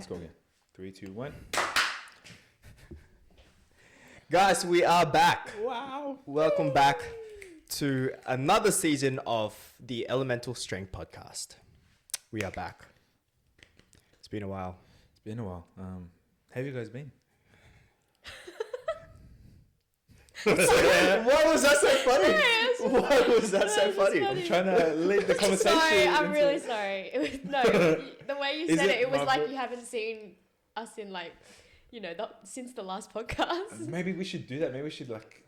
Let's go again. 3, 2, 1. Guys, we are back. Wow. Welcome back to another season of the Elemental Strength Podcast. We are back. It's been a while. It's been a while. How have you guys been? Why was that so funny? Why was that so funny? I'm trying to lead the conversation. Sorry, I'm really sorry. It was the way you said it was like Margaret? you haven't seen us in since the last podcast. Maybe we should do that. Maybe we should like,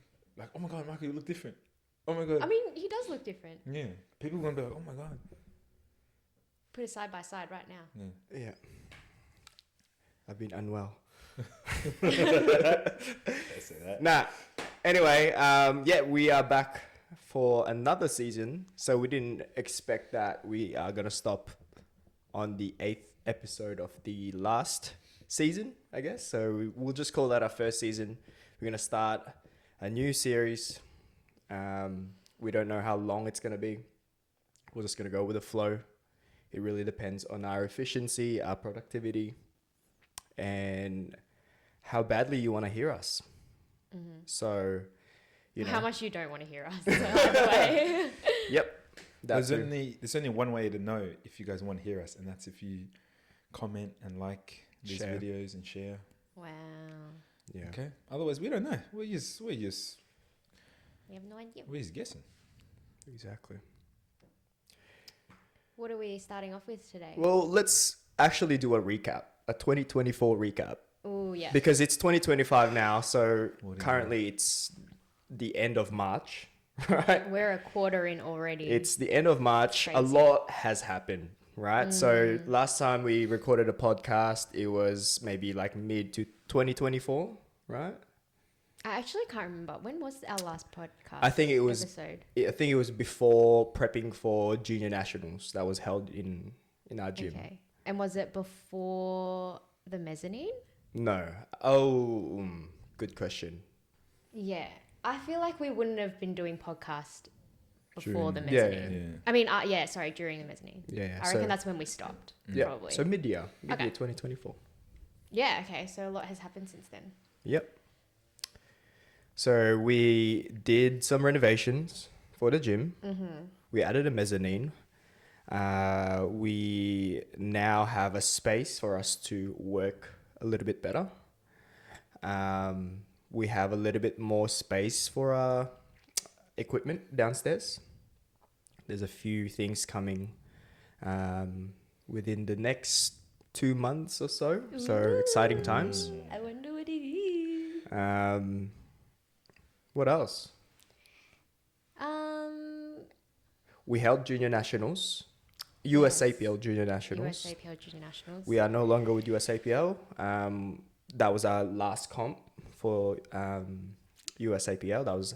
oh my god, Michael, you look different. Oh my god. I mean, he does look different. Yeah. People are gonna be like, oh my god. Put it side by side right now. Yeah. Yeah. I've been unwell. Let's say that. Nah. Anyway, we are back for another season. So we didn't expect that we are going to stop on the 8th episode of the last season, I guess. So we'll just call that our first season. We're going to start a new series. We don't know how long it's going to be. We're just going to go with the flow. It really depends on our efficiency, our productivity, and how badly you want to hear us. Mm-hmm. So, how much you don't want to hear us. So either way. Yep. There's only one way to know if you guys want to hear us, and that's if you comment and like these Share. videos and share. Wow. Yeah. Okay. Otherwise, we don't know. We're just We have no idea. guessing. Exactly. What are we starting off with today? Well, let's actually do a recap, a 2024 recap. Oh yeah. Because it's 2025 now, so What is currently it's the end of March, right? We're a quarter in already. It's the end of March. A Crazy. lot has happened, right? So last time we recorded a podcast, it was maybe like mid to 2024, right? I actually can't remember. When was our last podcast? I think it was episode? I think it was before prepping for junior nationals that was held in our gym. Okay. And was it before the mezzanine? No. Oh, good question. Yeah. I feel like we wouldn't have been doing podcast before the Yeah, mezzanine. Yeah. I mean, during the mezzanine. Yeah. I reckon that's when we stopped. yeah. Probably. So mid-year Okay. 2024. Yeah, okay. So a lot has happened since then. Yep. So we did some renovations for the gym. Mm-hmm. We added a mezzanine. We now have a space for us to work a little bit better. We have a little bit more space for our equipment downstairs. There's a few things coming within the next 2 months or so. So exciting times. I wonder what it is. What else? We held junior nationals, USAPL junior nationals. USAPL Junior Nationals. We are no longer with USAPL. That was our last comp for USAPL. That was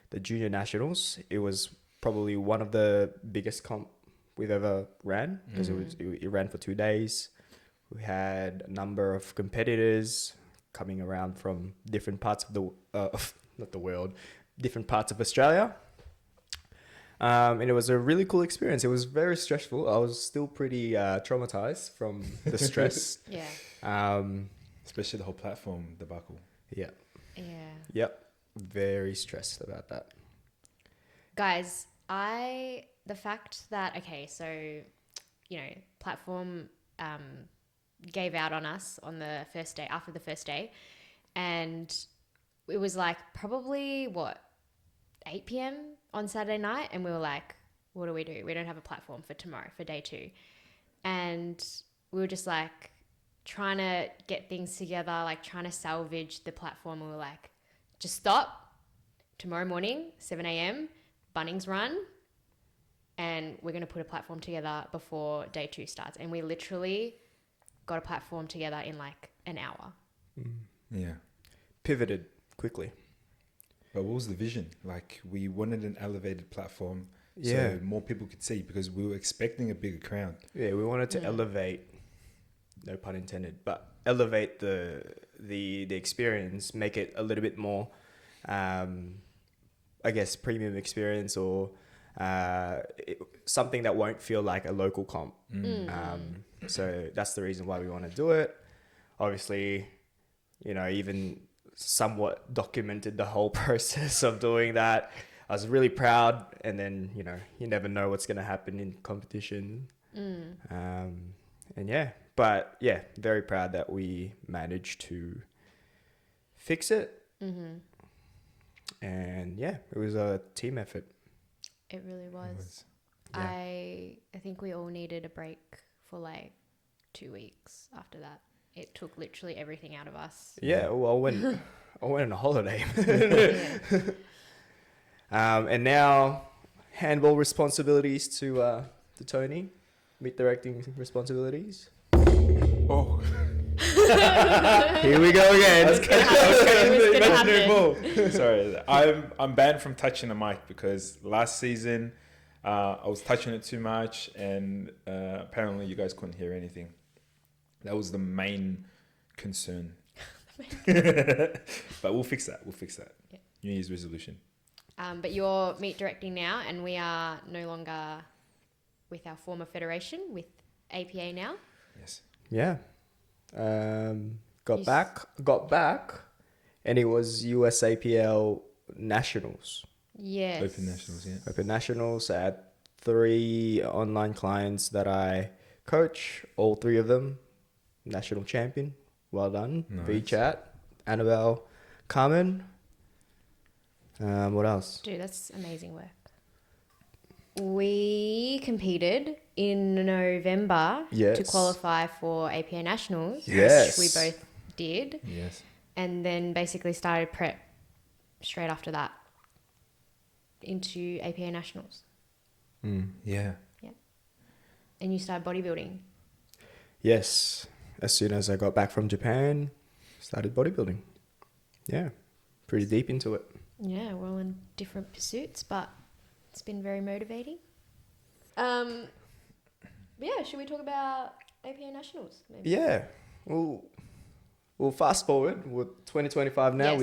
the junior nationals. It was probably one of the biggest comp we've ever ran because it ran for 2 days. We had a number of competitors coming around from different parts of not the world, different parts of Australia. And it was a really cool experience. It was very stressful. I was still pretty traumatized from the stress. Yeah. Especially the whole platform debacle. Yeah. Yeah. Yep. Very stressed about that. Guys, the fact that, okay, so, platform gave out on us on the first day, after the first day. And it was like probably 8 p.m. on Saturday night. And we were like, what do? We don't have a platform for tomorrow, for day 2. And we were just like trying to get things together, like trying to salvage the platform. We were like, just stop. Tomorrow morning, 7 a.m., Bunnings run. And we're going to put a platform together before day 2 starts. And we literally got a platform together in like an hour. Yeah. Pivoted quickly. But what was the vision? Like, we wanted an elevated platform Yeah. so more people could see, because we were expecting a bigger crowd. Yeah, we wanted to elevate, no pun intended, but elevate the experience, make it a little bit more, I guess, premium experience, or something that won't feel like a local comp. So that's the reason why we want to do it. obviously, even somewhat documented the whole process of doing that. I was really proud, and then, you never know what's going to happen in competition. And but very proud that we managed to fix it. And it was a team effort. It really was. Yeah. I think we all needed a break for like 2 weeks after that. It took literally everything out of us. Yeah, well, I went on a holiday. And now handball responsibilities to Tony, meet directing responsibilities. Oh, Here we go again. sorry. I'm banned from touching the mic because last season I was touching it too much, and apparently you guys couldn't hear anything. That was the main concern. But we'll fix that. Yeah. New Year's resolution. But you're meet directing now, and we are no longer with our former federation, with APA now. Yes. Yeah. Got back, and it was USAPL Nationals. Yes. Open Nationals, yeah. Open Nationals. I had 3 online clients that I coach, all 3 of them national champion. Well done. Nice. VChat, Annabelle, Carmen. What else? Dude, that's amazing work. We competed in November to qualify for APA Nationals, Yes. which we both did, Yes. and then basically started prep straight after that into APA Nationals. Yeah. And you started bodybuilding. Yes. As soon as I got back from Japan, started bodybuilding. Yeah. Pretty deep into it. Yeah, we're all in different pursuits, but it's been very motivating. But yeah, should we talk about APA Nationals? Maybe? Yeah. We'll fast forward. We're 2025 now. Yes.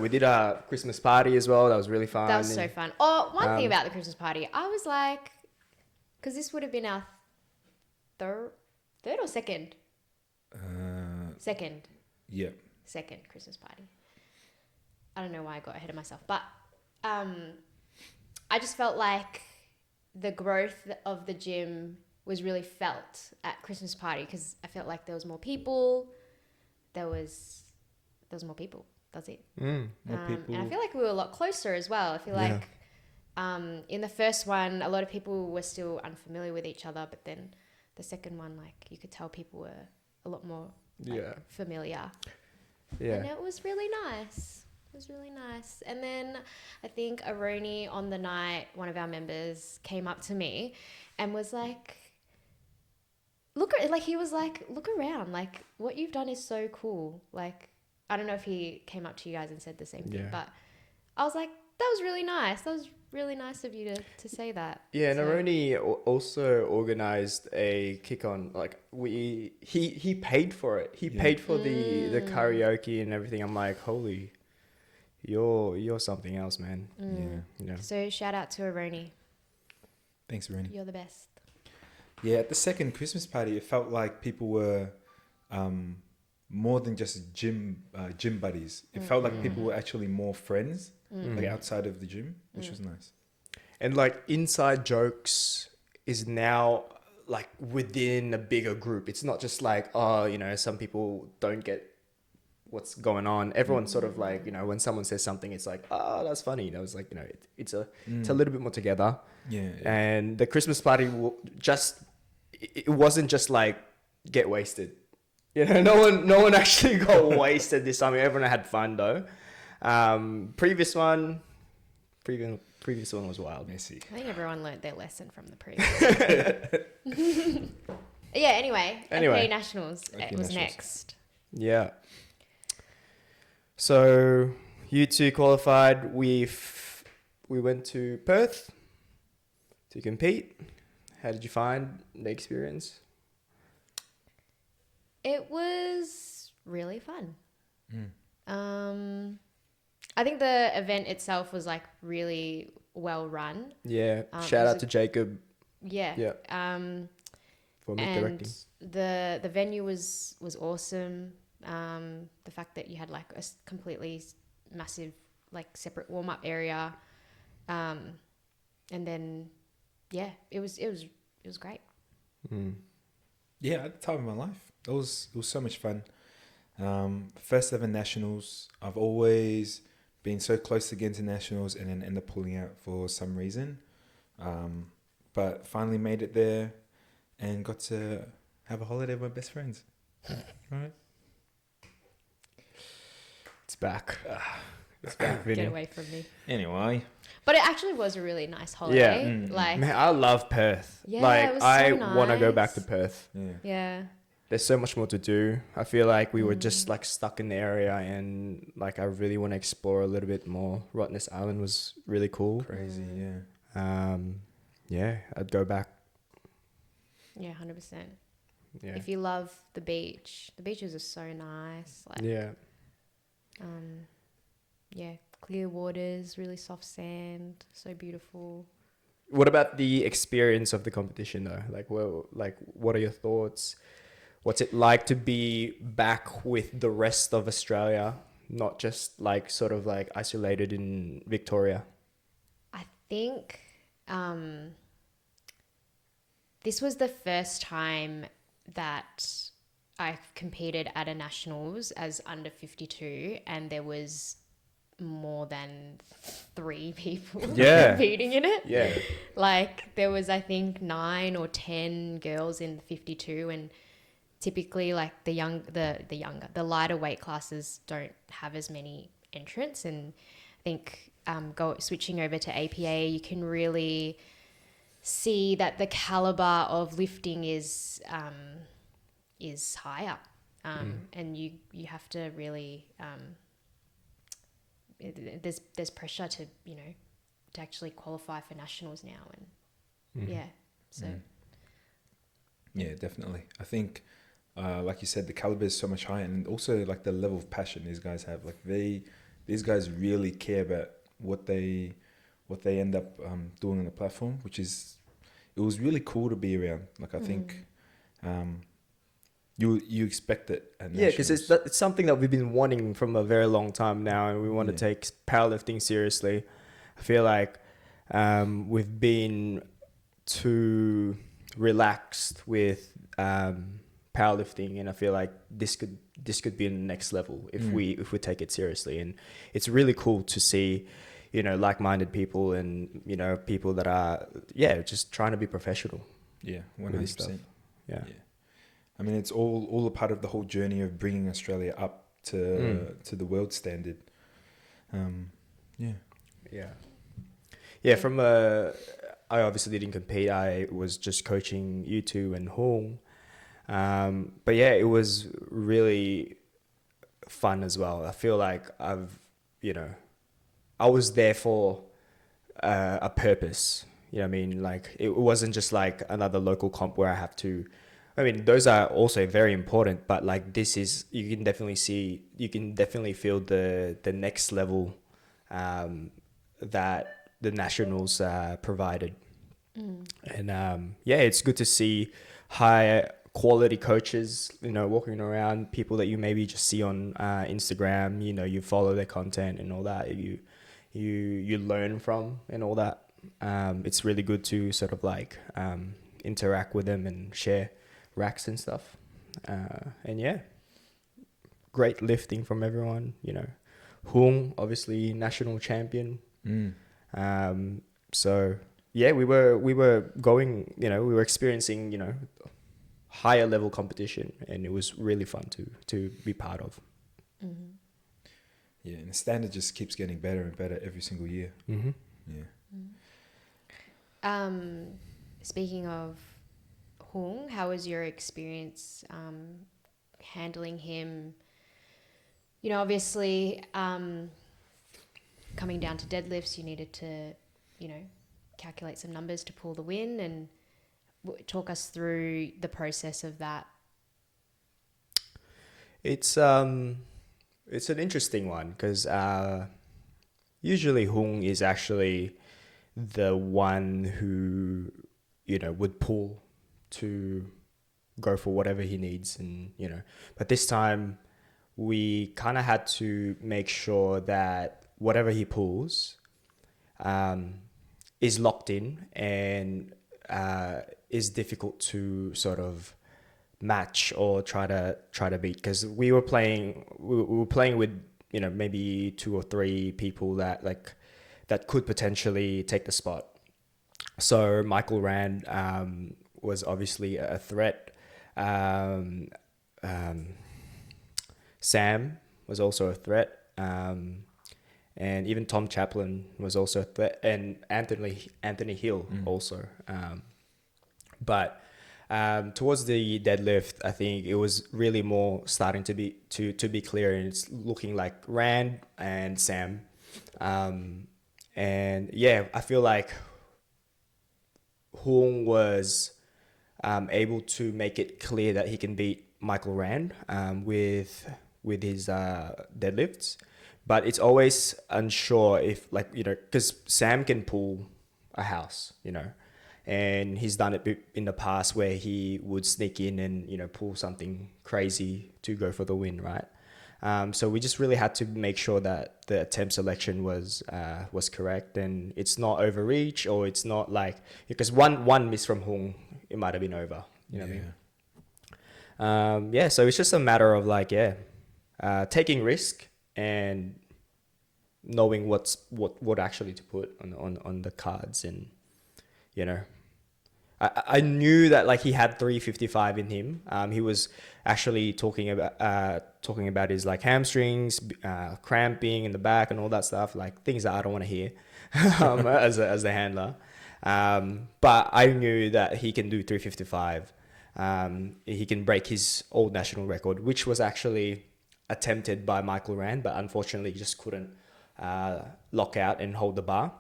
We did our Christmas party as well. That was really fun. That was so fun. Oh, one thing about the Christmas party, I was like, because this would have been our third or second? Second. Yeah. Second Christmas party. I don't know why I got ahead of myself, but I just felt like the growth of the gym was really felt at Christmas party, because I felt like there was more people. There was more people. That's it. More people. And I feel like we were a lot closer as well. I feel like in the first one, a lot of people were still unfamiliar with each other, but then the second one, like, you could tell people were a lot more familiar. Yeah. And it was really nice. It was really nice. And then I think Aroni on the night, one of our members came up to me and was like, look around, like, what you've done is so cool. Like, I don't know if he came up to you guys and said the same thing, but I was like, that was really nice. That was really nice of you to say that. Yeah, and Aroni also organized a kick on, like, he paid for it. He paid for the karaoke and everything. I'm like, holy, you're something else, man. Yeah. So shout out to Aroni. Thanks, Rennie. You're the best. Yeah, at the second Christmas party, it felt like people were more than just gym buddies. It felt like people were actually more friends, like outside of the gym, which was nice. And like inside jokes is now like within a bigger group. It's not just like, some people don't get what's going on. Everyone's sort of like, when someone says something, it's like, that's funny. It's like, it's a little bit more together. Yeah. And the Christmas party it wasn't just like get wasted. No one actually got wasted this time. Everyone had fun though. Previous one was wild. Messy. I think everyone learnt their lesson from the previous. Yeah, anyway. APA Nationals was next. Yeah. So you two qualified. We went to Perth to compete. How did you find the experience? It was really fun. I think the event itself was like really well run. Yeah. Shout out to Jacob. Yeah. Yeah. for meet and directing. the venue was awesome. The fact that you had like a completely massive like separate warm up area, and then yeah, it was great. Yeah, at the time of my life, it was so much fun. First ever nationals. I've always been so close to getting to nationals and then end up pulling out for some reason. But finally made it there and got to have a holiday with my best friends. Right? It's back. It's back, Vinny. Get away from me. Anyway, But it actually was a really nice holiday. Like, Man, I love Perth. Yeah, like it was so I want to go back nice. to Perth. yeah. yeah. There's so much more to do. I feel like we were just like stuck in the area, and like I really want to explore a little bit more. Rottnest Island was really cool. Crazy, yeah. Yeah, I'd go back. Yeah, 100%. Yeah. If you love the beaches are so nice. Like, Yeah. yeah, clear waters, really soft sand, so beautiful. What about the experience of the competition though? Like, well, like what are your thoughts? What's it like to be back with the rest of Australia, not just like sort of like isolated in Victoria? I think this was the first time that I competed at a nationals as under 52, and there was more than 3 people Yeah. competing in it. Yeah. Like there was, I think, 9 or 10 girls in the 52, and typically like the lighter weight classes don't have as many entrants. And I think switching over to APA, you can really see that the caliber of lifting is higher, and you have to really there's pressure to to actually qualify for nationals now, and Yeah, definitely. I think, like you said, the caliber is so much higher, and also like the level of passion these guys have. Like these guys really care about what they end up doing on the platform, it was really cool to be around. Like I think, you expect it at Yeah, because nationals. it's something that we've been wanting from a very long time now, and we want to take powerlifting seriously. I feel like we've been too relaxed with powerlifting, and I feel like this could be the next level if we take it seriously. And it's really cool to see, like-minded people and people that are just trying to be professional. Yeah, with this 100%. stuff. Yeah. I mean, it's all a part of the whole journey of bringing Australia up to the world standard. Yeah. From I obviously didn't compete. I was just coaching you two and Hung. But yeah, it was really fun as well. I feel like I was there for a purpose. You know what I mean? Like it wasn't just like another local comp where I have to. I mean, those are also very important, but like this is, you can definitely feel the next level that the nationals provided. And it's good to see high quality coaches, walking around, people that you maybe just see on Instagram, you follow their content and all that, you learn from and all that. It's really good to sort of like interact with them and share racks and stuff. Great lifting from everyone, Hung, obviously national champion. So yeah, we were going, we were experiencing, higher level competition, and it was really fun to be part of. Yeah, and the standard just keeps getting better and better every single year. Yeah. Speaking of Hung, how was your experience handling him? Obviously, coming down to deadlifts, you needed to, calculate some numbers to pull the win, and talk us through the process of that. It's an interesting one because usually Hung is actually the one who would pull to go for whatever he needs, and But this time, we kind of had to make sure that whatever he pulls, is locked in and is difficult to sort of match or try to beat, because we were playing with maybe 2 or 3 people that could potentially take the spot. So Michael Rand was obviously a threat. Sam was also a threat, and even Tom Chaplin was also a threat, and Anthony Hill also. But towards the deadlift, I think it was really more starting to be clear, and it's looking like Rand and Sam. And yeah, I feel like Hung was able to make it clear that he can beat Michael Rand with his deadlifts, but it's always unsure if because Sam can pull a house, and he's done it in the past where he would sneak in and pull something crazy to go for the win, right? So we just really had to make sure that the attempt selection was correct, and it's not overreach, or it's not like, because one miss from Hung, it might have been over. You know what I mean? So it's just a matter of taking risk and knowing what actually to put on the cards, and I knew that he had 355 in him. He was actually talking about his hamstrings, cramping in the back and all that stuff, things that I don't want to hear as a handler. But I knew that he can do 355. He can break his old national record, which was actually attempted by Michael Rand, but unfortunately he just couldn't lock out and hold the bar.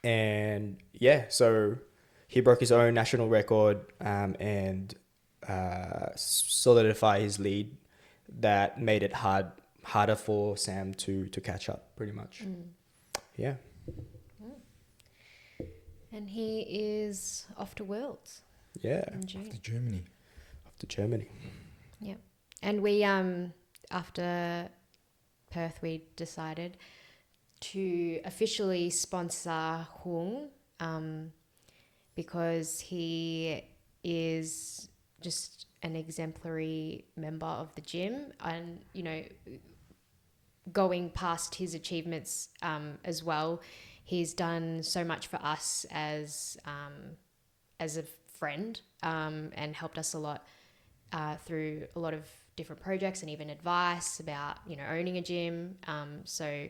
And so he broke his own national record and solidify his lead. That made it harder for Sam to catch up, pretty much. Yeah. And he is off to Worlds. Yeah. In June. Off to Germany. Yeah. And we after Perth, we decided to officially sponsor Hung, because he is just an exemplary member of the gym, and going past his achievements as well, he's done so much for us as a friend, and helped us a lot through a lot of different projects, and even advice about owning a gym. So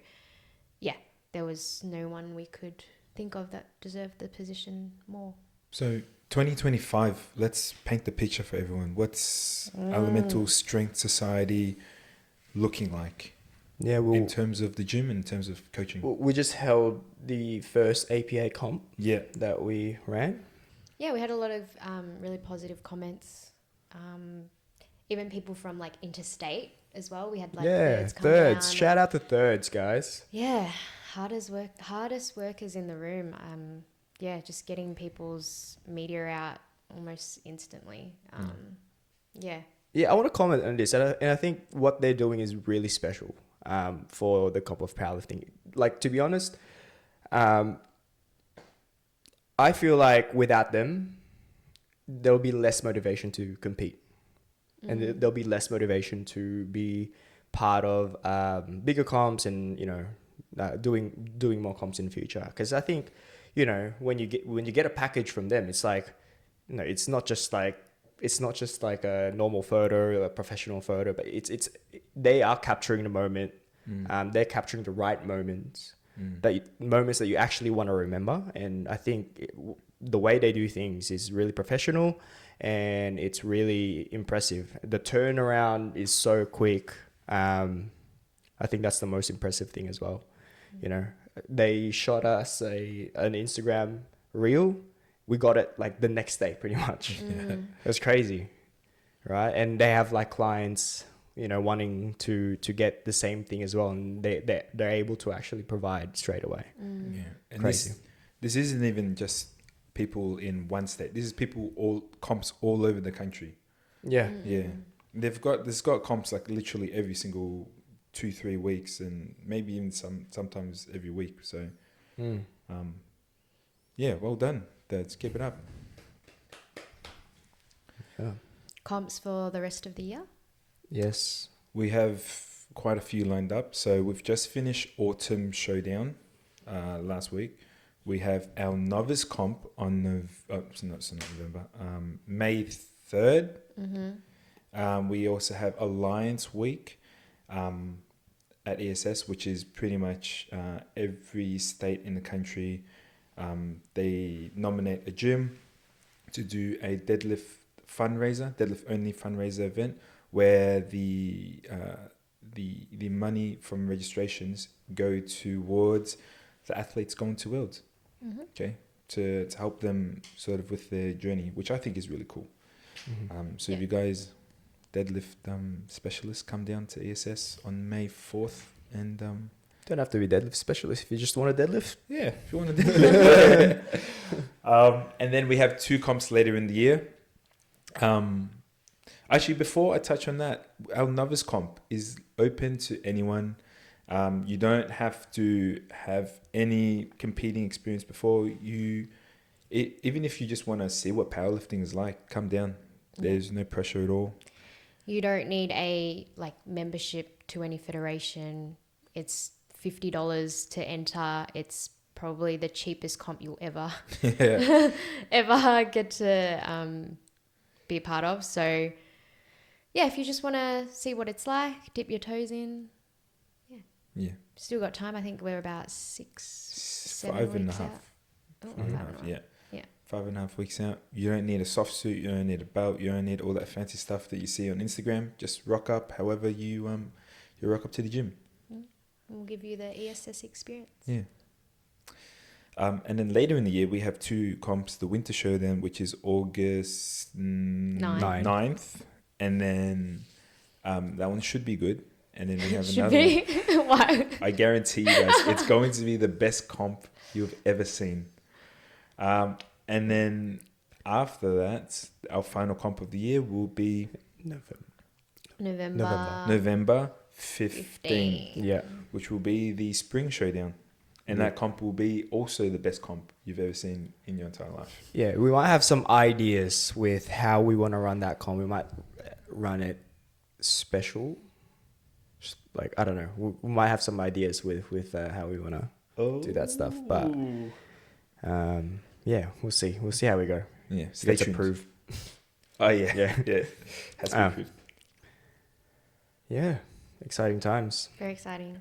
yeah, there was no one we could think of that deserved the position more. So 2025, let's paint the picture for everyone. What's Elemental Strength Society looking like? Yeah, in terms of the gym, in terms of coaching. We just held the first APA comp that we ran. Yeah, we had a lot of really positive comments. Even people from interstate as well. We had thirds. Shout out to thirds, guys. Yeah, hardest workers in the room. Just getting people's media out almost instantly. Yeah, I want to comment on this, and I think what they're doing is really special for the Comp of Powerlifting. To be honest, I feel like without them, there'll be less motivation to compete. And there'll be less motivation to be part of bigger comps and doing more comps in the future. Because I think when you get a package from them, it's it's not just like a normal photo or a professional photo, but they are capturing the moment. They're capturing the right moments, moments that you actually want to remember. And I think the way they do things is really professional. And it's really impressive. The turnaround is so quick. I think that's the most impressive thing as well. They shot us an Instagram reel. We got it the next day, pretty much. It was crazy, right? And they have clients, wanting to get the same thing as well, and they're able to actually provide straight away. Yeah, and crazy. This isn't even just people in one state. This is people comps all over the country. Yeah. Yeah, there's got comps like literally every single 2-3 weeks, and maybe even sometimes every week. So, Mm. yeah, well done. Let's keep it up. Yeah. Comps for the rest of the year? Yes. We have quite a few lined up. So we've just finished Autumn Showdown last week. We have our novice comp on it's not November, May 3rd. We also have Alliance Week at ESS, which is pretty much every state in the country. They nominate a gym to do a deadlift only fundraiser event, where the money from registrations go towards the athletes going to Worlds. Okay, to help them sort of with their journey, which I think is really cool. So if you guys deadlift specialists, come down to ESS on May 4th, and Don't have to be deadlift specialist if you just want to deadlift. yeah, if you want to deadlift. And then we have 2 comps later in the year. Actually, before I touch on that, our novice comp is open to anyone. You don't have to have any competing experience before you. Even if you just want to see what powerlifting is like, come down. There's no pressure at all. You don't need a membership to any federation. It's $50 to enter. It's probably the cheapest comp you'll ever ever get to be a part of. So yeah, if you just want to see what it's like, dip your toes in. Yeah. Still got time. I think we're about 7 5 and a weeks half. out. Oh, 5.5. Yeah. Yeah. 5.5 weeks out. You don't need a soft suit. You don't need a belt. You don't need all that fancy stuff that you see on Instagram. Just rock up however you rock up to the gym. We'll give you the ESS experience. Yeah. And then later in the year, we have 2 comps. The Winter Showdown, which is August 9th. And then that one should be good. And then we have another one. Why? I guarantee you guys, it's going to be the best comp you've ever seen. And then after that, our final comp of the year will be November 15th, Yeah. which will be the Spring Showdown. And that comp will be also the best comp you've ever seen in your entire life. Yeah, we might have some ideas with how we want to run that comp. We might run it special. Like, I don't know. We might have some ideas with how we want to do that stuff. But yeah, we'll see. We'll see how we go. Yeah, Stay approved. Oh, yeah. Yeah. Yeah. Has to be approved. Yeah, exciting times. Very exciting.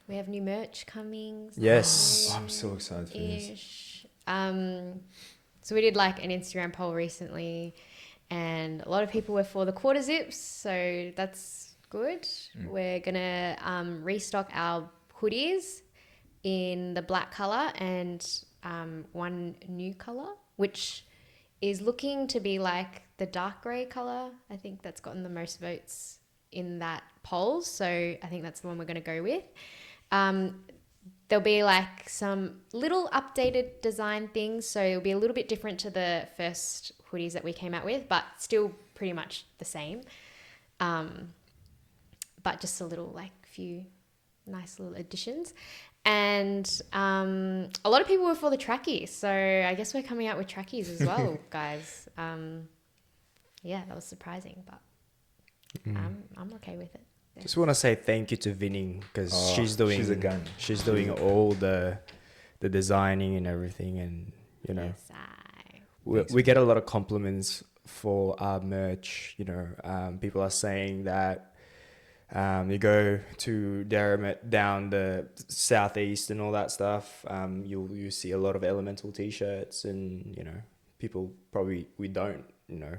We have new merch coming. Yes. I'm so excited for this. So we did an Instagram poll recently, and a lot of people were for the quarter zips, so that's good. We're gonna restock our hoodies in the black color and one new color, which is looking to be like the dark gray color. I think that's gotten the most votes in that poll, so I think that's the one we're going to go with. There'll be some little updated design things, so it'll be a little bit different to the first hoodies that we came out with, but still pretty much the same. But just a little few nice little additions. And a lot of people were for the trackies, so I guess we're coming out with trackies as well, guys. Yeah, that was surprising, but I'm okay with it. Yeah. Just want to say thank you to Vinning, because she's a gun. She's doing all the designing and everything, and Yes, we get a lot of compliments for our merch. People are saying that you go to Durham down the southeast and all that stuff, you see a lot of Elemental t-shirts, and people probably we don't know,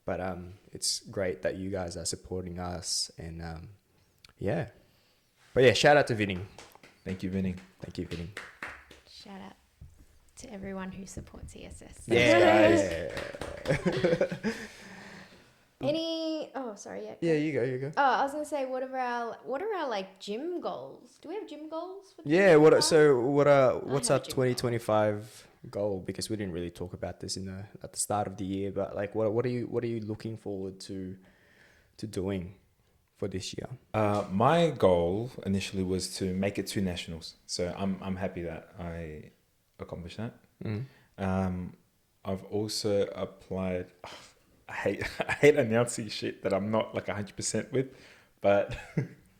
but it's great that you guys are supporting us, and shout out to Vinning. Thank you, Vinny. Thank you, Vinning. shout out to everyone who supports ESS. Yeah, guys. Any? Oh, sorry. Yeah. Yeah, you go. You go. Oh, I was gonna say, what are our like gym goals? Do we have gym goals for Yeah. 2025? What's have our a gym goal. 2025 goal? Because we didn't really talk about this at the start of the year. But like, what are you looking forward to doing for this year? My goal initially was to make it to nationals, so I'm happy that I accomplished that. Mm. I've also applied. I hate announcing shit that I'm not like 100% with, but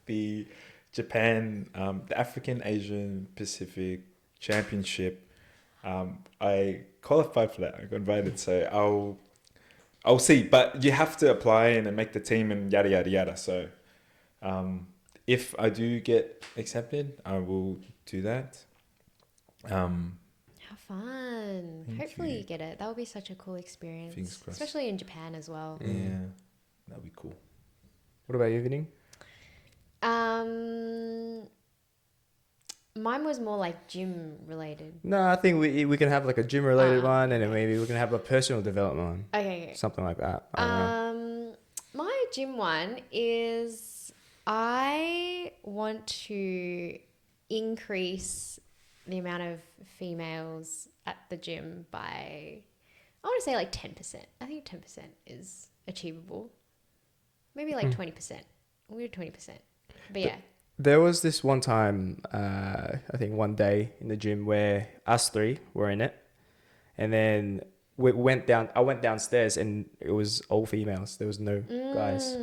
the Japan, the African Asian Pacific Championship, I qualified for that. I got invited, so I'll see. But you have to apply and make the team and yada yada yada. So if I do get accepted, I will do that. How fun! Thank Hopefully you. you get it. That would be such a cool experience, Fingers crossed. especially in Japan as well. Yeah, that'd be cool. What about you, Vinny? Mine was more like gym related. No, I think we can have like a gym related one, and then Okay. maybe we can have a personal development one, Okay. something like that. I don't know. My gym one is I want to increase the amount of females at the gym by, I want to say like 10%. I think 10% is achievable. Maybe like 20%. We'll do 20%. But yeah. There was this one time, I think one day in the gym where us three were in it, and then we went down. I went downstairs, and it was all females. There was no guys. Do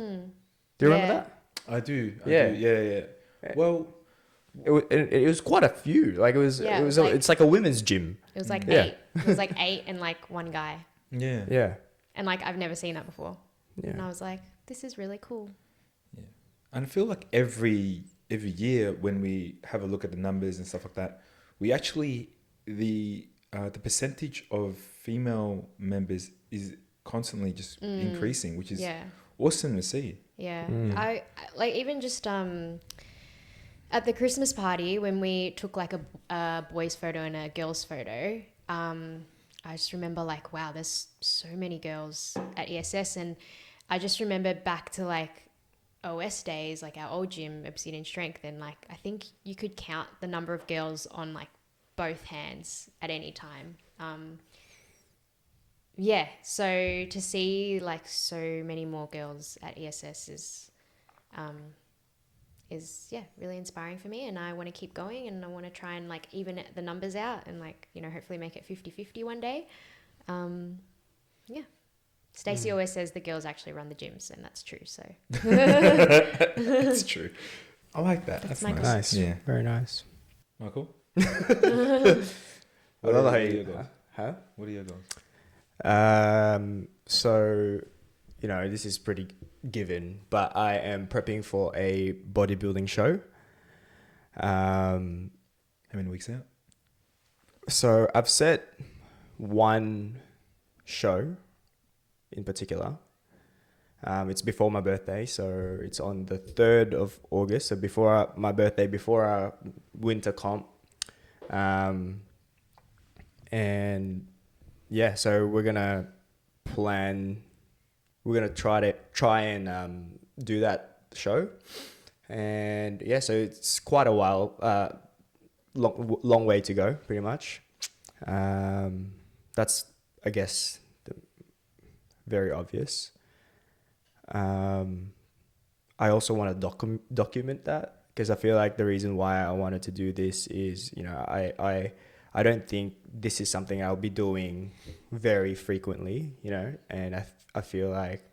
you remember Yeah. that? I do. Yeah. Yeah. Well, It was quite a few. Like Yeah, it was like- it's like a women's gym. It was like Yeah. 8. It was like 8 and like one guy. yeah. Yeah. And like I've never seen that before. And I Yeah. was like, this is really cool. And I feel like every year when we have a look at the numbers and stuff like that, we actually the percentage of female members is constantly just increasing, which is Yeah. awesome to see. Yeah. I like even just at the Christmas party when we took like a boys photo and a girls photo, I just remember like, wow, there's so many girls at ESS. And I just remember back to like OS days, like our old gym, Obsidian Strength, and like I think you could count the number of girls on like both hands at any time. Yeah, so to see like so many more girls at ESS is yeah, really inspiring for me, and I want to keep going, and I want to try and like even the numbers out and like, you know, hopefully make it 50-50 one day. Yeah. Stacey always says the girls actually run the gyms, and that's true. So That's true. I like that. That's my nice. goal. Nice. Yeah. Very nice. Michael? I love how What are you. your goals? Huh? What are your goals? So, you know, this is pretty given, but I am prepping for a bodybuilding show. How many weeks out? So I've set one show in particular. It's before my birthday, so it's on the 3rd of August. So before my birthday, before our winter comp. And yeah, so we're gonna try and do that show. And yeah, so it's quite a while, long way to go, pretty much. That's, I guess, very obvious. I also want to document that, because I feel like the reason why I wanted to do this is, you know, I don't think this is something I'll be doing very frequently, you know, and I feel like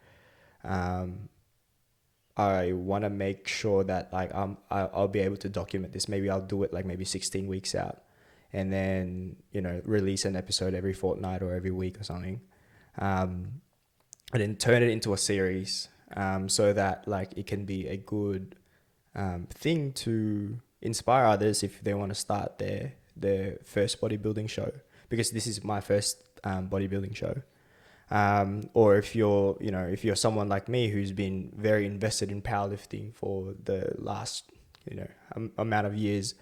I want to make sure that like I'll be able to document this. Maybe I'll do it like maybe 16 weeks out, and then, you know, release an episode every fortnight or every week or something. And then turn it into a series, so that like it can be a good thing to inspire others if they want to start their first bodybuilding show, because this is my first bodybuilding show. Or if you're someone like me who's been very invested in powerlifting for the last, you know, amount of years,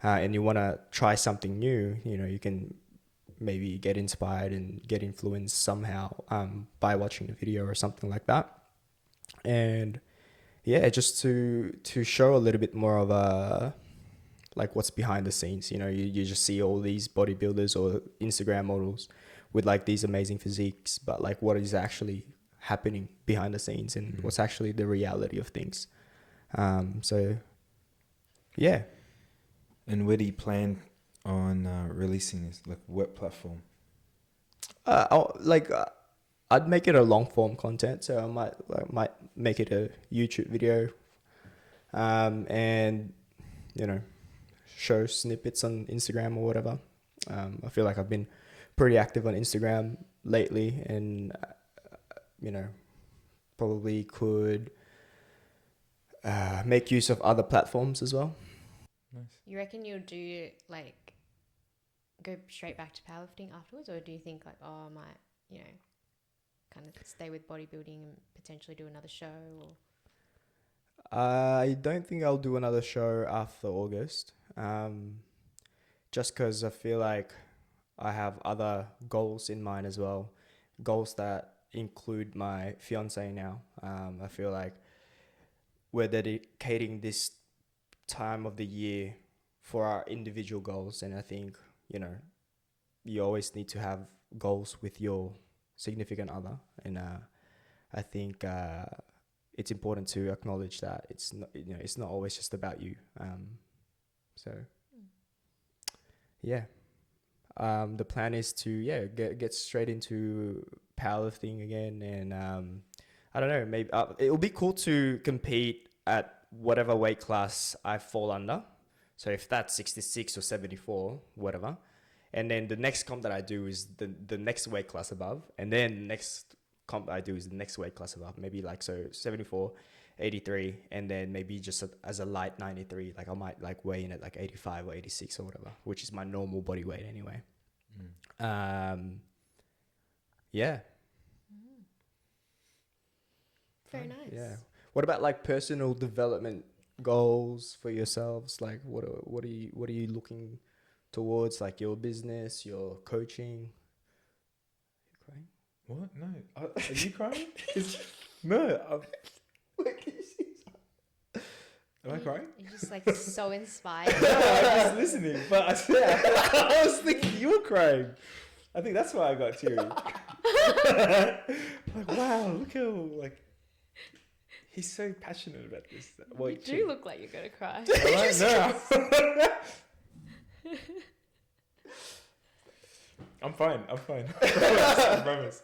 and you want to try something new, you know, you can maybe get inspired and get influenced somehow by watching a video or something like that. and yeah, just to show a little bit more of like what's behind the scenes. You just see all these bodybuilders or Instagram models with like these amazing physiques, but like what is actually happening behind the scenes and what's actually the reality of things. So yeah. And where do you plan on releasing this? Like what platform? I'd make it a long form content, so I might make it a YouTube video, and show snippets on Instagram or whatever. I feel like I've been pretty active on Instagram lately, and probably could make use of other platforms as well. Nice. You reckon you'll do like go straight back to powerlifting afterwards, or do you think like, oh, I might, kind of stay with bodybuilding and potentially do another show? Or I don't think I'll do another show after August, just because I feel like I have other goals in mind as well, goals that include my fiance now. I feel like we're dedicating this time of the year for our individual goals, and I think you always need to have goals with your significant other, and I think it's important to acknowledge that it's not always just about you. So yeah, the plan is to get straight into powerlifting again, and I don't know, maybe it'll be cool to compete at whatever weight class I fall under. So if that's 66 or 74, whatever. And then the next comp that I do is the next weight class above. And then the next comp I do is the next weight class above. Maybe like, so 74, 83, and then maybe just as a light 93. Like I might like weigh in at like 85 or 86 or whatever, which is my normal body weight anyway. Yeah. very nice. Yeah. What about like personal development goals for yourselves? Like what are you looking towards, like your business, your coaching? You crying? What? No. Are you crying? No. Wait, can you see? Am I crying? You're just like so inspired. No, I'm just listening. But I was thinking you were crying. I think that's why I got teary. Like, wow, look how like he's so passionate about this. You do look like you're gonna cry. No. I'm fine. I promise.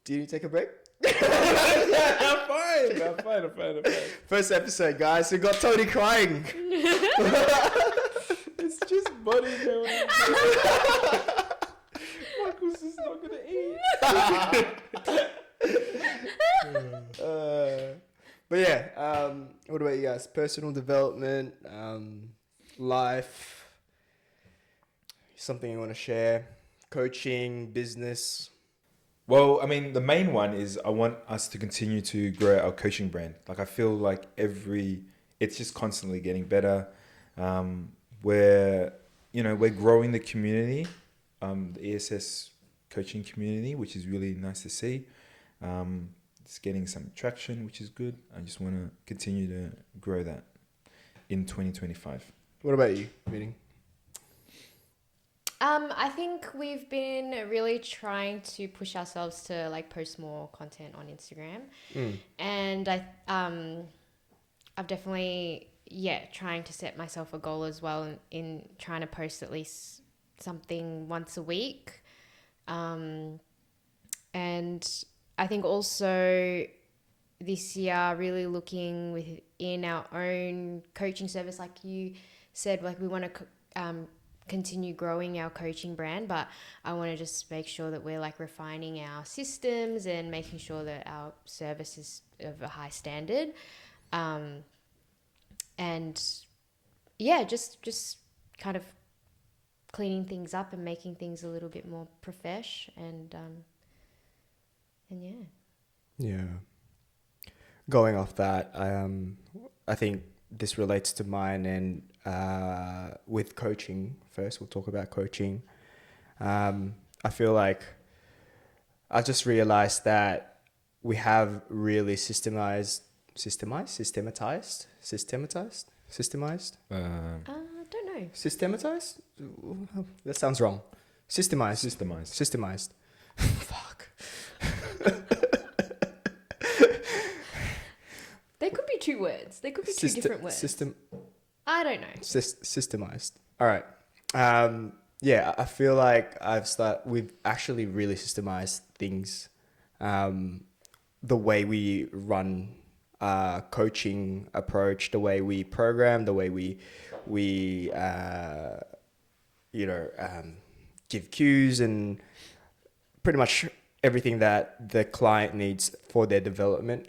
Do you need to take a break? I'm fine. First episode, guys. We got Tony crying. It's just bodybuilding. Michael's just not gonna eat. But yeah, what about you guys? Personal development, life, something you want to share, coaching, business. Well, I mean, the main one is I want us to continue to grow our coaching brand. Like I feel like it's just constantly getting better. We're growing the community, the ESS coaching community, which is really nice to see. It's getting some traction, which is good. I just want to continue to grow that in 2025. What about you, Meaning? I think we've been really trying to push ourselves to like post more content on Instagram, and I've definitely trying to set myself a goal as well in trying to post at least something once a week, and I think also this year really looking within our own coaching service, like you said, like we want to continue growing our coaching brand, but I want to just make sure that we're like refining our systems and making sure that our service is of a high standard, and just kind of cleaning things up and making things a little bit more profesh, and Yeah. Going off that, I think this relates to mine, and with coaching first, we'll talk about coaching. I feel like I just realized that we have really systematized. Don't know. Systematized? That sounds wrong. Systemized. Fuck. They could be two words. They could be two different words. I don't know. Systemized. All right. Yeah, I feel like we've actually really systemized things. The way we run coaching approach, the way we program, the way we give cues and pretty much everything that the client needs for their development.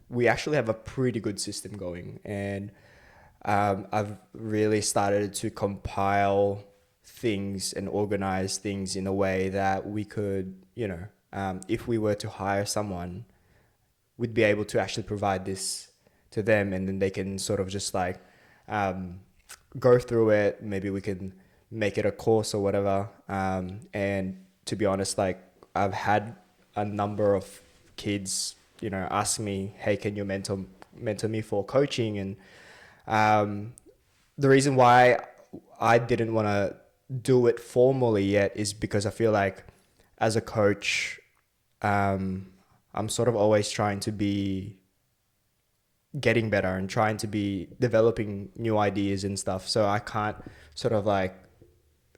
We actually have a pretty good system going, and I've really started to compile things and organize things in a way that we could, if we were to hire someone, we'd be able to actually provide this to them, and then they can sort of just like go through it. Maybe we can make it a course or whatever. And to be honest, like I've had a number of kids, ask me, hey, can you mentor me for coaching? And the reason why I didn't want to do it formally yet is because I feel like as a coach, I'm sort of always trying to be getting better and trying to be developing new ideas and stuff. So I can't sort of like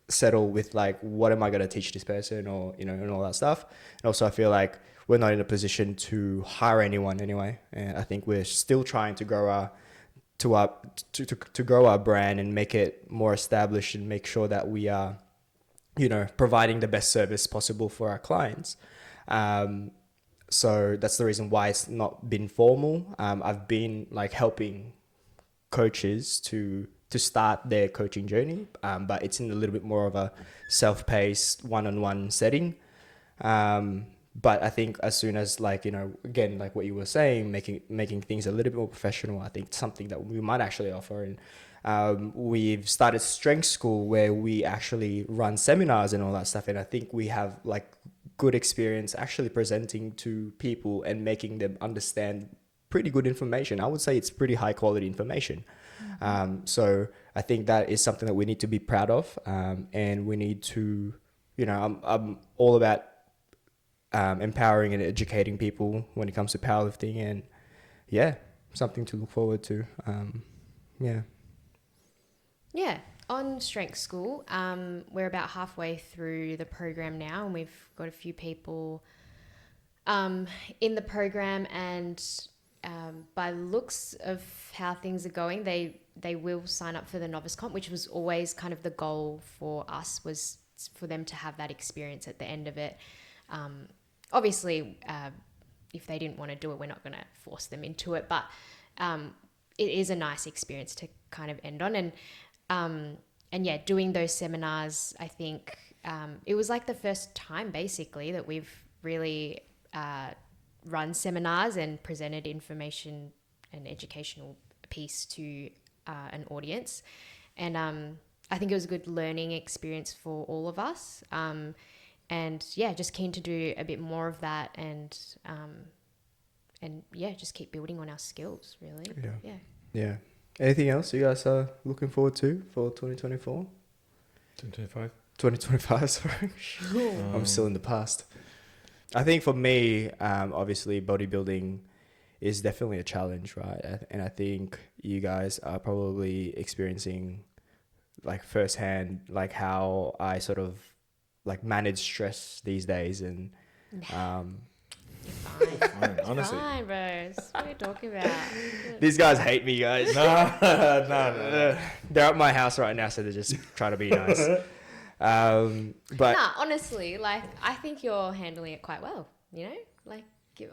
settle with like, what am I going to teach this person, or, and all that stuff. And also I feel like we're not in a position to hire anyone anyway. And I think we're still trying to grow to grow our brand and make it more established and make sure that we are, providing the best service possible for our clients. So that's the reason why it's not been formal. I've been like helping coaches to start their coaching journey, but it's in a little bit more of a self-paced one-on-one setting. But I think as soon as again, like what you were saying, making things a little bit more professional, I think something that we might actually offer. And we've started Strength School, where we actually run seminars and all that stuff. And I think we have like good experience actually presenting to people and making them understand pretty good information. I would say it's pretty high quality information. So I think that is something that we need to be proud of. And we need to, I'm all about empowering and educating people when it comes to powerlifting, and something to look forward to. On Strength School, we're about halfway through the program now, and we've got a few people in the program, and by looks of how things are going, they will sign up for the novice comp, which was always kind of the goal for us, was for them to have that experience at the end of it. Obviously, if they didn't want to do it, we're not going to force them into it, but it is a nice experience to kind of end on. And doing those seminars, I think it was like the first time basically that we've really run seminars and presented information and educational piece to an audience. And I think it was a good learning experience for all of us. Just keen to do a bit more of that and just keep building on our skills, really. Yeah. Anything else you guys are looking forward to for 2024? 2025, sorry. I'm still in the past. I think for me, obviously bodybuilding is definitely a challenge, right? And I think you guys are probably experiencing like firsthand, like how I sort of like manage stress these days. And Fine. Honestly. Fine, bros. What are you talking about? These guys hate me, guys. No. They're at my house right now, so they're just trying to be nice. But honestly, like I think you're handling it quite well. Like give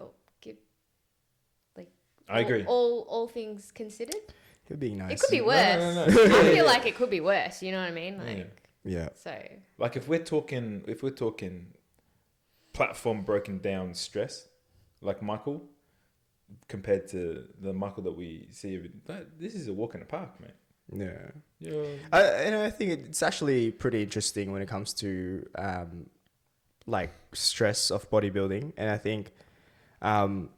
like. I agree. All things considered, you're being nice. it could be worse. No. I feel like it could be worse. You know what I mean? Like yeah. So like if we're talking platform broken down stress, like Michael, compared to the Michael that we see, this is a walk in the park, mate. Yeah. I think it's actually pretty interesting when it comes to like stress of bodybuilding, and I think um,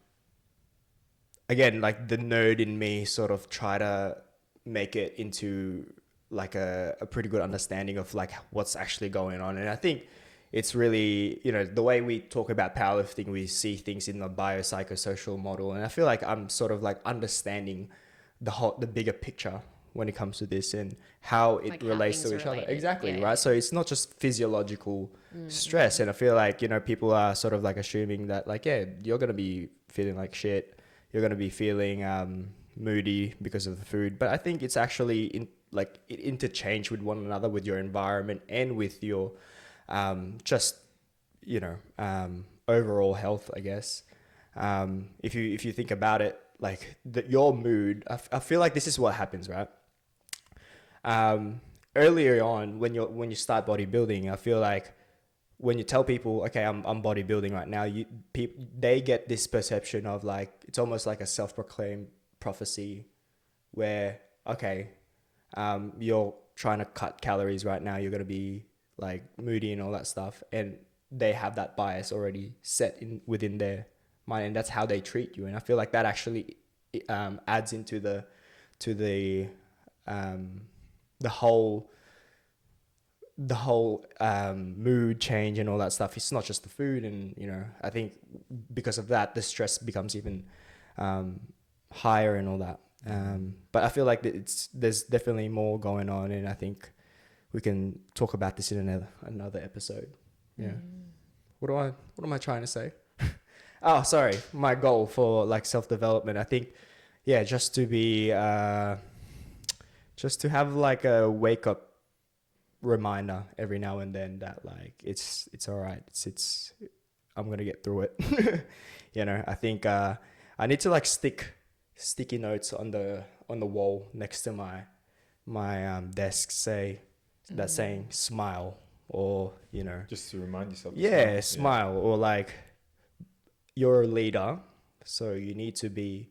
again, like the nerd in me sort of try to make it into like a pretty good understanding of like what's actually going on. And I think it's really, you know, the way we talk about powerlifting, we see things in the biopsychosocial model. And I feel like I'm sort of like understanding the bigger picture when it comes to this and how it Like how relates to things each are other. related. Exactly, Yeah, right? yeah. So it's not just physiological stress. And I feel like, you know, people are sort of like assuming that like, yeah, you're going to be feeling like shit. You're going to be feeling moody because of the food. But I think it's actually it interchange with one another, with your environment and with your just, you know, overall health, I guess. If you think about it, like your mood, I feel like this is what happens, right? Earlier on, when you start bodybuilding, I feel like when you tell people, okay, I'm bodybuilding right now, they get this perception of like, it's almost like a self-proclaimed prophecy where, okay, you're trying to cut calories right now, you're going to be like moody and all that stuff. And they have that bias already set within their mind, and that's how they treat you. And I feel like that actually adds into the whole mood change and all that stuff. It's not just the food. And, you know, I think because of that, the stress becomes even higher and all that. But I feel like there's definitely more going on, and I think we can talk about this in another episode. Yeah. What am I trying to say? Oh, sorry. My goal for like self-development, I think, yeah, just to be, just to have like a wake up reminder every now and then that like, it's all right. I'm going to get through it. You know, I think, I need to like stick sticky notes on the wall next to my desk, saying smile, or, you know, Just to remind yourself. yeah, smile, or like, you're a leader, so you need to be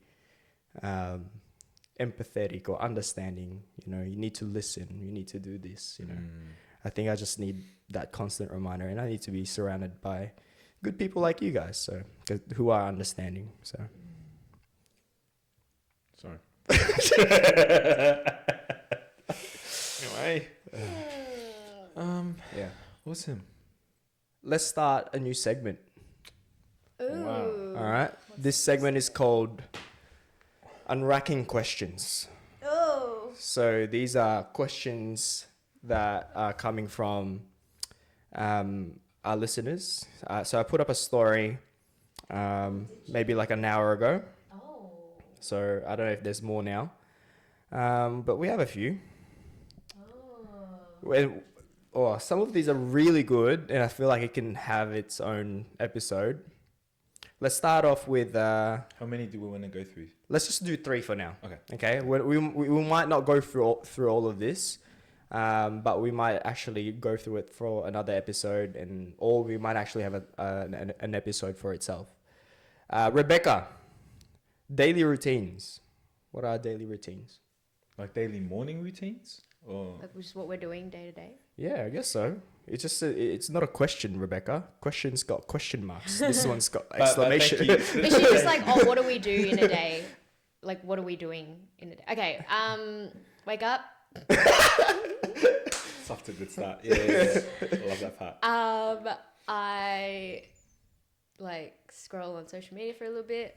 empathetic or understanding. You know, you need to listen, you need to do this, you know. I think I just need that constant reminder, and I need to be surrounded by good people like you guys, so who are understanding. So Sorry. Anyway. yeah, Awesome. let's start a new segment. Wow. All right, this segment is called Unracking Questions. Oh. So these are questions that are coming from our listeners. So I put up a story maybe like an hour ago. Oh. So I don't know if there's more now. But we have a few. Some of these are really good, and I feel like it can have its own episode. Let's start off with... How many do we want to go through? let's just do 3 for now. Okay. Okay. We might not go through all of this, but we might actually go through it for another episode, or we might actually have an episode for itself. Rebecca, daily routines. What are daily routines? Like daily morning routines? Or Like just what we're doing day to day. Yeah, I guess so. It's just it's not a question, Rebecca. Question's got question marks. This one's got exclamation. But thank you. It's just like, oh, what do we do in a day? Like, what are we doing in a day? Okay. Wake up. It's off to a good start. Yeah. I love that part. I like scroll on social media for a little bit,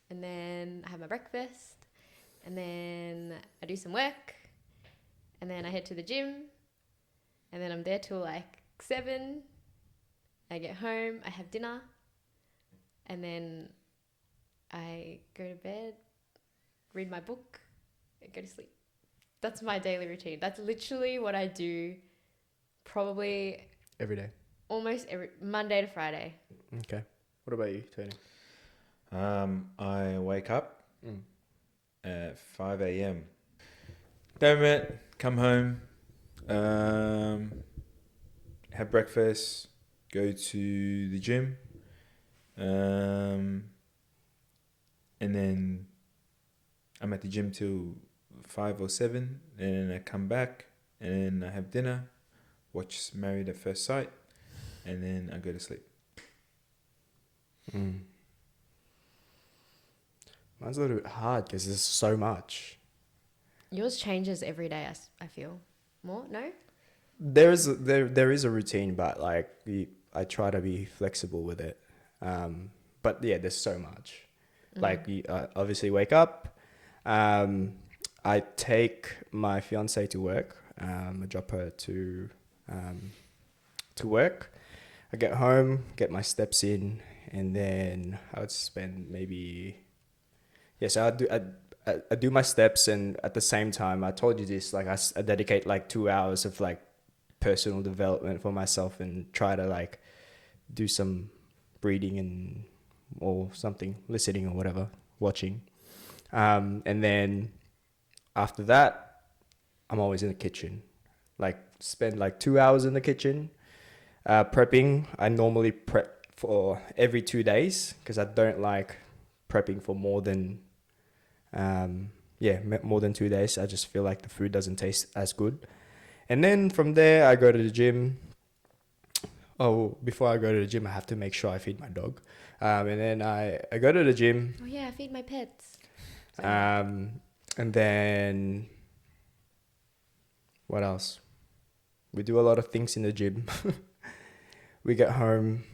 and then I have my breakfast, and then I do some work, and then I head to the gym, and then I'm there till like 7. I get home, I have dinner, and then I go to bed, read my book, and go to sleep. That's my daily routine. That's literally what I do probably Every day. almost every Monday to Friday. Okay. What about you, Tony? I wake up at 5 a.m. Damn it. Come home. Have breakfast. Go to the gym. And then I'm at the gym till 5 or 7. And then I come back. And then I have dinner. Watch Married at First Sight. And then I go to sleep. Mine's a little bit hard because there's so much. Yours changes every day. I feel more. No. There is a routine, but like I try to be flexible with it. But yeah, there's so much. Like you obviously wake up. I take my fiance to work. I drop her to work. I get home, get my steps in, and then I would spend maybe so I do my steps, and at the same time, I told you this, like I dedicate like 2 hours of like personal development for myself and try to like do some reading and or something, listening or whatever, watching. And then after that, I'm always in the kitchen, like spend like 2 hours in the kitchen, prepping. I normally prep for every 2 days because I don't like prepping for more than more than 2 days. I just feel like the food doesn't taste as good. And then from there, I go to the gym. Oh, before I go to the gym, I have to make sure I feed my dog. And then I go to the gym. Oh yeah, I feed my pets. And then what else? We do a lot of things in the gym. We get home,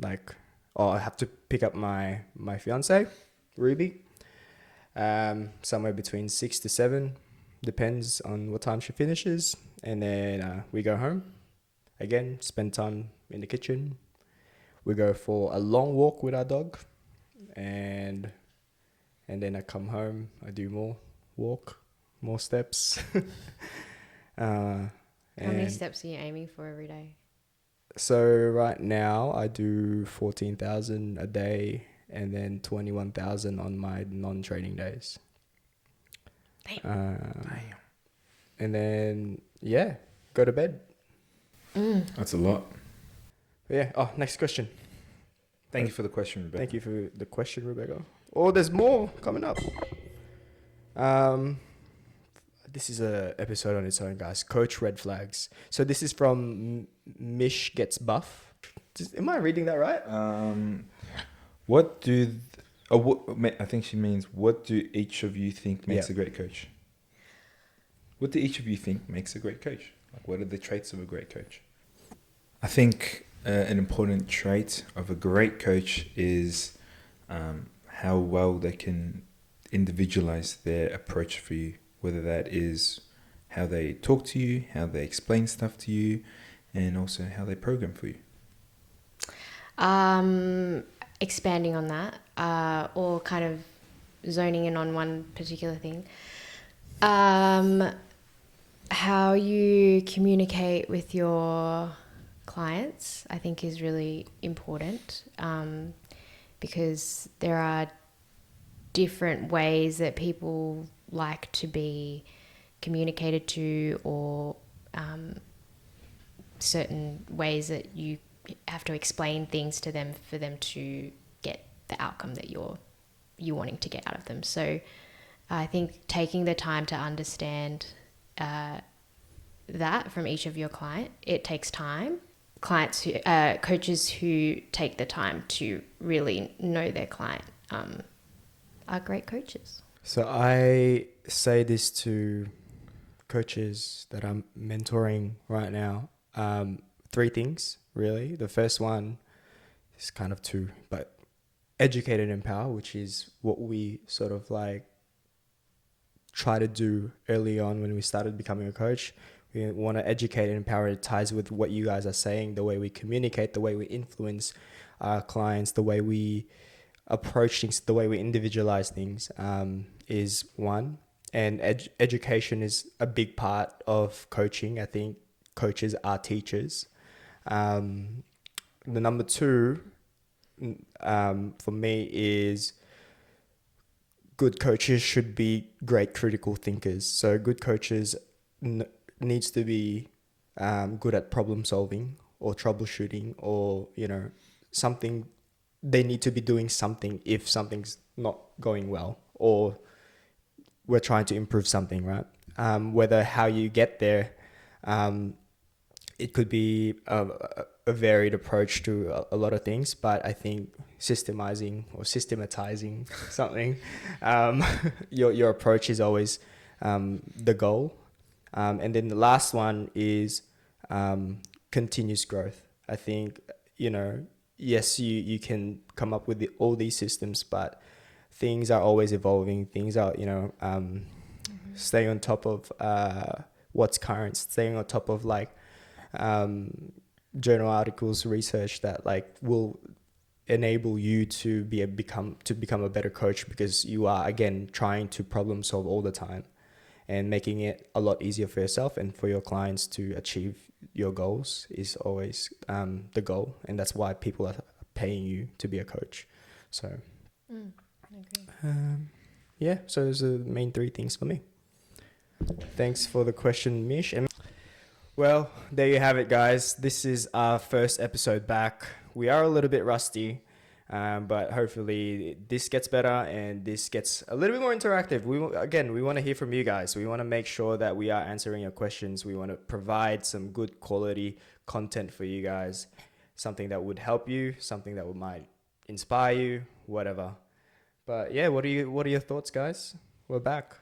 I have to pick up my fiance, Ruby. Somewhere between 6 to 7, depends on what time she finishes. And then we go home. Again, spend time in the kitchen. We go for a long walk with our dog, and then I come home. I do more walk, more steps. How many steps are you aiming for every day? So right now I do 14,000 a day, and then 21,000 on my non-training days. Damn. And then go to bed. That's a lot. Yeah. Oh, next question. Thank you for the question, Rebecca. Thank you for the question, Rebecca. Oh, there's more coming up. This is a episode on its own, guys. Coach red flags. So this is from Mish Gets Buff. Am I reading that right? I think she means, what do each of you think makes a great coach? What do each of you think makes a great coach? Like, what are the traits of a great coach? I think an important trait of a great coach is how well they can individualize their approach for you, whether that is how they talk to you, how they explain stuff to you, and also how they program for you. Expanding on that, or kind of zoning in on one particular thing. How you communicate with your clients, I think, is really important, because there are different ways that people like to be communicated to, or certain ways that you have to explain things to them for them to get the outcome that you're wanting to get out of them. So I think taking the time to understand that from each of your client, it takes time. Coaches who take the time to really know their client are great coaches. So I say this to coaches that I'm mentoring right now. 3 things, really. The first one is kind of 2, but educate and empower, which is what we sort of like try to do early on when we started becoming a coach. We want to educate and empower. It ties with what you guys are saying, the way we communicate, the way we influence our clients, the way we approach things, the way we individualize things, is one. And education is a big part of coaching. I think coaches are teachers. The number 2 for me is good coaches should be great critical thinkers. So good coaches needs to be good at problem solving or troubleshooting, or something. They need to be doing something if something's not going well, or we're trying to improve something, right? Whether how you get there, it could be a varied approach to a lot of things, but I think systematizing something, your approach is always the goal. And then the last one is continuous growth. I think, yes, you can come up with all these systems, but things are always evolving. Things are, staying on top of what's current, staying on top of like journal articles, research that like will enable you to become a better coach, because you are again trying to problem solve all the time and making it a lot easier for yourself and for your clients to achieve your goals is always the goal, and that's why people are paying you to be a coach. So I agree. yeah, so those are the main three things for me. Thanks for the question, Mish. And well, there you have it, guys. This is our first episode back. We are a little bit rusty, but hopefully this gets better and this gets a little bit more interactive. We want to hear from you guys. We want to make sure that we are answering your questions. We want to provide some good quality content for you guys, something that would help you, something that might inspire you, whatever. But yeah, what are your thoughts, guys? We're back.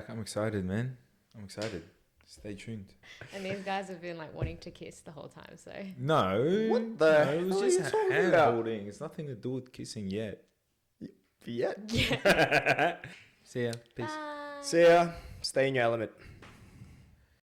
I'm excited, man. I'm excited. Stay tuned. And these guys have been like wanting to kiss the whole time, so. No. What the no, it was hell are just you talking hand about? holding. It's nothing to do with kissing yet. Yeah. Yeah. See ya. Peace. Bye. See ya. Stay in your element.